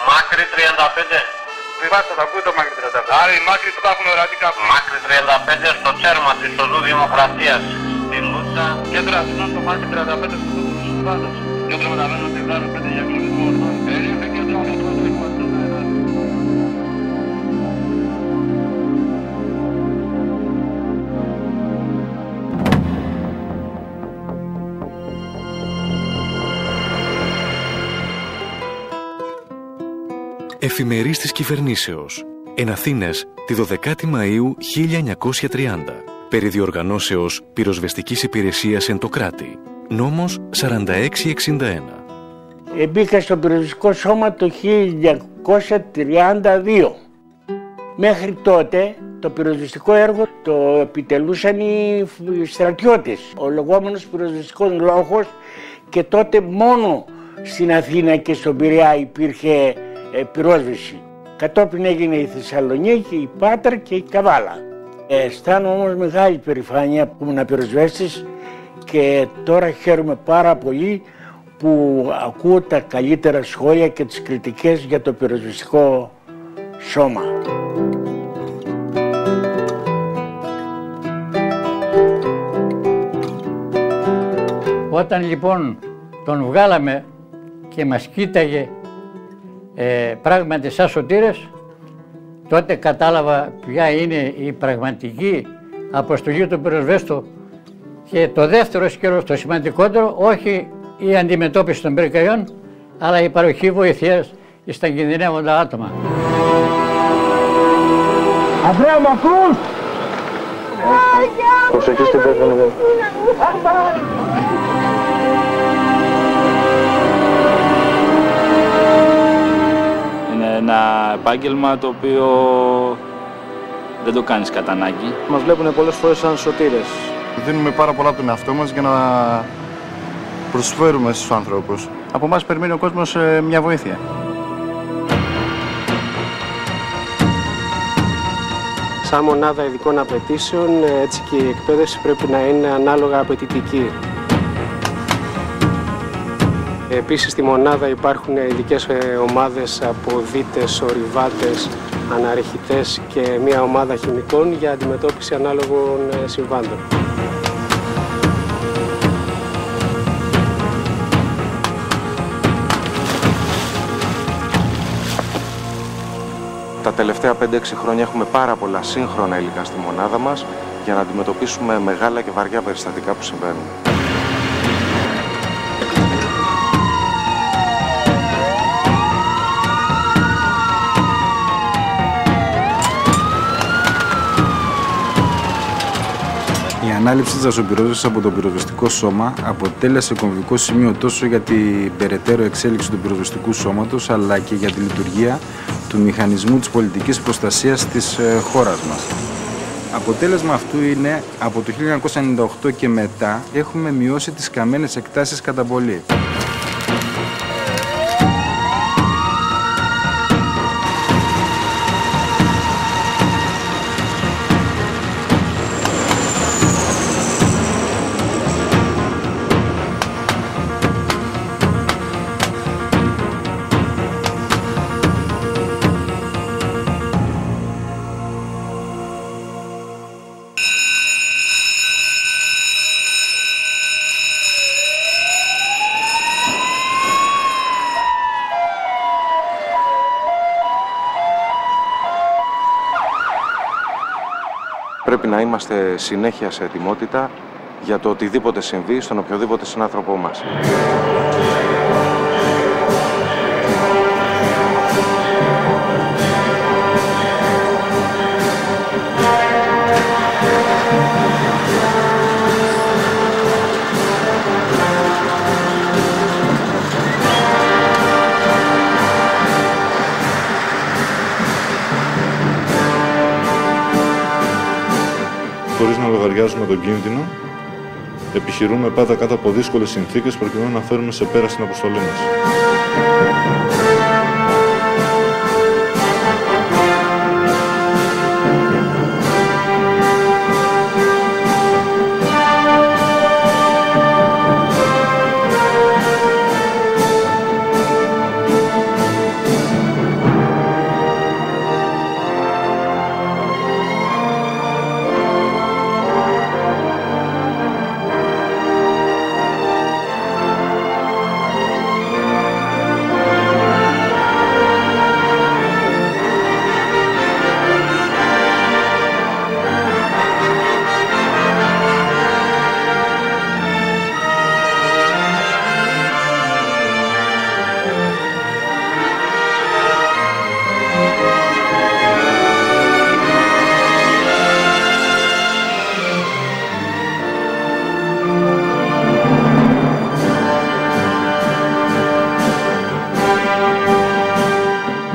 Μάκρη 35. Βιβάστε, θα ακούει το Μάκρη 35. Άρα οι Μάκρη που τα έχουν ορατή κάπου. Μάκρη 35 στο Τσέρμα της Οδού Δημοκρατίας. Στη Λούτσα. Κέντρο Αθηνών στο Μάκρη 35 στο Δούκου του Σουβάδος. Κέντρο μεταμένων στη Βλάρο 5 για κλωβισμό ορθών. Περίφε κέντρο Αθηνών στο Εκμαστό Αέρα. Εφημερής της κυβερνήσεως. Εν Αθήνες, τη 12η Μαΐου 1930. Περί διοργανώσεως πυροσβεστικής υπηρεσίας εν το κράτη. Νόμος 4661. Μπήκα στο πυροσβεστικό σώμα το 1932. Μέχρι τότε το πυροσβεστικό έργο το επιτελούσαν οι στρατιώτες. Ο λεγόμενος πυροσβεστικός λόγος, και τότε μόνο στην Αθήνα και στον Πειραιά υπήρχε πυρόσβεση. Κατόπιν έγινε η Θεσσαλονίκη, η Πάτρα και η Καβάλα. Αισθάνομαι όμως μεγάλη περηφάνεια που ήμουν πυροσβέστης και τώρα χαίρομαι πάρα πολύ που ακούω τα καλύτερα σχόλια και τις κριτικές για το πυροσβεστικό σώμα. Όταν λοιπόν τον βγάλαμε και μας κοίταγε πράγματι σαν σωτήρες, τότε κατάλαβα ποια είναι η πραγματική αποστολή του πυροσβέστου. Και το δεύτερο σκέλος, το σημαντικότερο, όχι η αντιμετώπιση των πυρκαγιών, αλλά η παροχή βοηθείας στα κινδυνεύοντα άτομα. Ανδρέα, μ' ακούς? Προσοχή στην πέθανε. Είναι ένα επάγγελμα το οποίο δεν το κάνεις κατά ανάγκη. Μας βλέπουν πολλές φορές σαν σωτήρες. Δίνουμε πάρα πολλά από τον εαυτό μας για να προσφέρουμε στους ανθρώπους. Από εμάς περιμένει ο κόσμος μια βοήθεια. Σαν μονάδα ειδικών απαιτήσεων, έτσι και η εκπαίδευση πρέπει να είναι ανάλογα απαιτητική. Επίσης στη μονάδα υπάρχουν ειδικές ομάδες από δίτες, ορειβάτες, αναρρεχητές και μια ομάδα χημικών για αντιμετώπιση ανάλογων συμβάντων. Τα τελευταία 5-6 χρόνια έχουμε πάρα πολλά σύγχρονα υλικά στη μονάδα μας για να αντιμετωπίσουμε μεγάλα και βαριά περιστατικά που συμβαίνουν. Η ανάληψη της δασοπυρόσβεσης από το πυροσβεστικό σώμα αποτέλεσε κομβικό σημείο τόσο για την περαιτέρω εξέλιξη του πυροσβεστικού σώματος, αλλά και για τη λειτουργία του μηχανισμού της πολιτικής προστασίας της χώρας μας. Αποτέλεσμα αυτού είναι, από το 1998 και μετά, έχουμε μειώσει τις καμένες εκτάσεις κατά πολύ. Πρέπει να είμαστε συνέχεια σε ετοιμότητα για το οτιδήποτε συμβεί στον οποιοδήποτε συνάνθρωπό μας. Χωρίς να λογαριάζουμε τον κίνδυνο, επιχειρούμε πάντα κάτω από δύσκολες συνθήκες προκειμένου να φέρουμε σε πέρα στην αποστολή μας.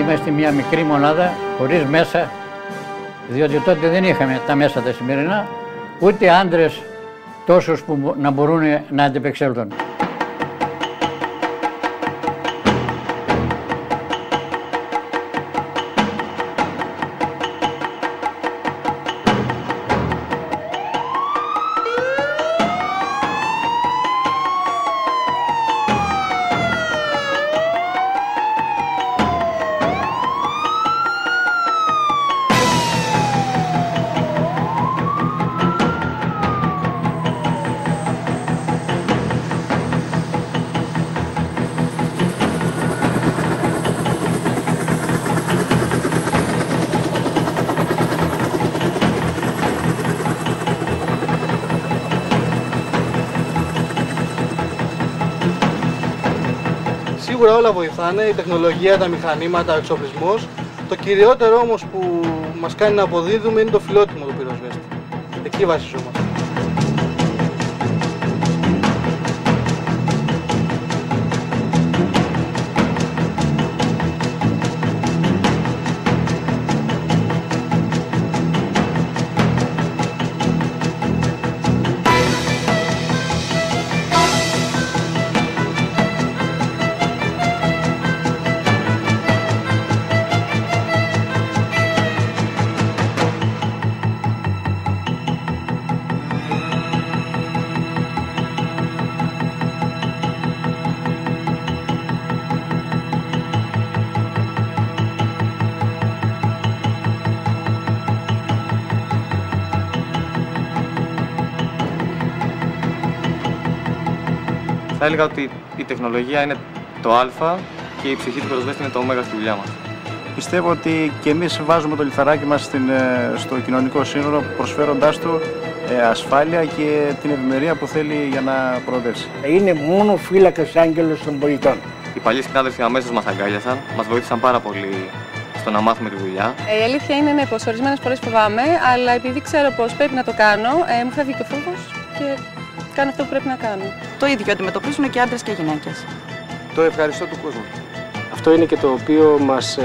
είμαστε μια μικρή μονάδα, χωρίς μέσα, διότι τότε δεν είχαμε τα μέσα τα σημερινά, ούτε άντρες τόσους που να μπορούν να αντιπεξέλθουν. Σίγουρα όλα βοηθάνε, η τεχνολογία, τα μηχανήματα, ο εξοπλισμός. Το κυριότερο όμως που μας κάνει να αποδίδουμε είναι το φιλότιμο του πυροσβέστη. Εκεί βασιζόμαστε. Θα έλεγα ότι η τεχνολογία είναι το α και η ψυχή του πυροσβέστη είναι το ω στη δουλειά μας. Πιστεύω ότι και εμείς βάζουμε το λιθαράκι μας στο κοινωνικό σύνολο, προσφέροντάς του ασφάλεια και την ευημερία που θέλει για να προοδεύσει. Είναι μόνο φύλακας άγγελος των πολιτών. Οι παλιοί συνάδελφοι αμέσως μας αγκάλιασαν, μας βοήθησαν πάρα πολύ στο να μάθουμε τη δουλειά. Η αλήθεια είναι ναι, πως ορισμένες φορές φοβάμαι, αλλά επειδή ξέρω πως πρέπει να το κάνω, μου φεύγει και ο φόβος και κάνω αυτό που πρέπει να κάνω. Το ίδιο αντιμετωπίζουν και άντρες και γυναίκες. Το ευχαριστώ του κόσμου. Αυτό είναι και το οποίο μας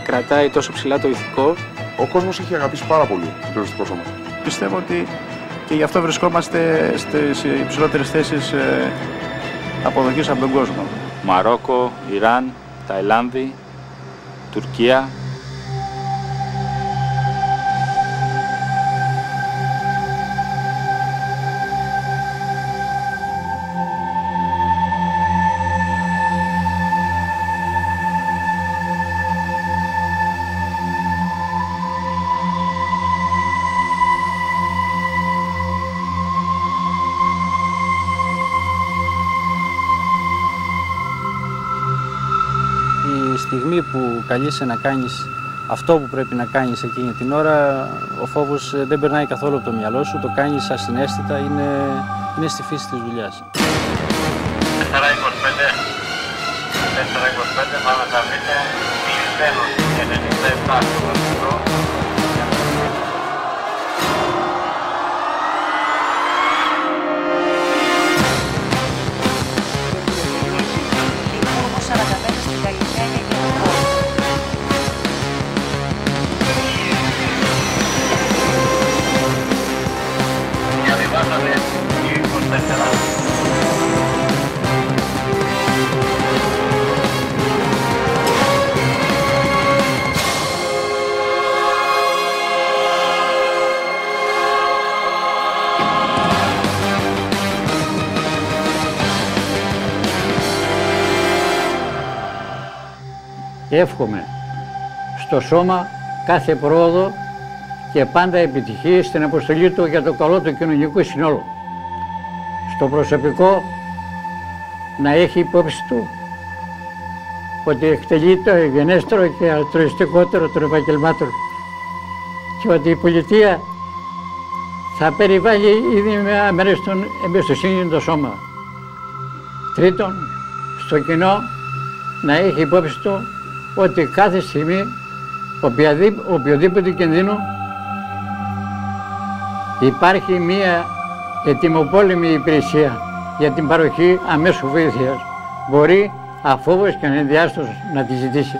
κρατάει τόσο ψηλά το ηθικό. Ο κόσμος έχει αγαπήσει πάρα πολύ το πυροσβεστικό σώμα. Πιστεύω ότι και γι' αυτό βρισκόμαστε στις υψηλότερες θέσεις αποδοχής από τον κόσμο. Μαρόκο, Ιράν, Ταϊλάνδη, Τουρκία. Τη στιγμή που καλείσαι να κάνεις αυτό που πρέπει να κάνεις εκείνη την ώρα, ο φόβος δεν περνάει καθόλου από το μυαλό σου, το κάνεις ασυναίσθητα, είναι στη φύση της δουλειάς. 4-25, πάμε να βρείτε κλεισμένος 97 στο βασικό. Εύχομαι στο σώμα κάθε πρόοδο και πάντα επιτυχία στην αποστολή του για το καλό του κοινωνικού συνόλου. Στο προσωπικό να έχει υπόψη του ότι εκτελεί το ευγενέστερο και αλτρουιστικότερο των επαγγελμάτων και ότι η πολιτεία θα περιβάλλει ήδη με αμέριστον εμπιστοσύνη το σώμα. Τρίτον, στο κοινό να έχει υπόψη του ότι κάθε στιγμή οποιοδήποτε κινδύνου υπάρχει μία ετοιμοπόλεμη υπηρεσία για την παροχή αμέσου βοήθειας. Μπορεί αφόβος και ανενδιάστος να τη ζητήσει.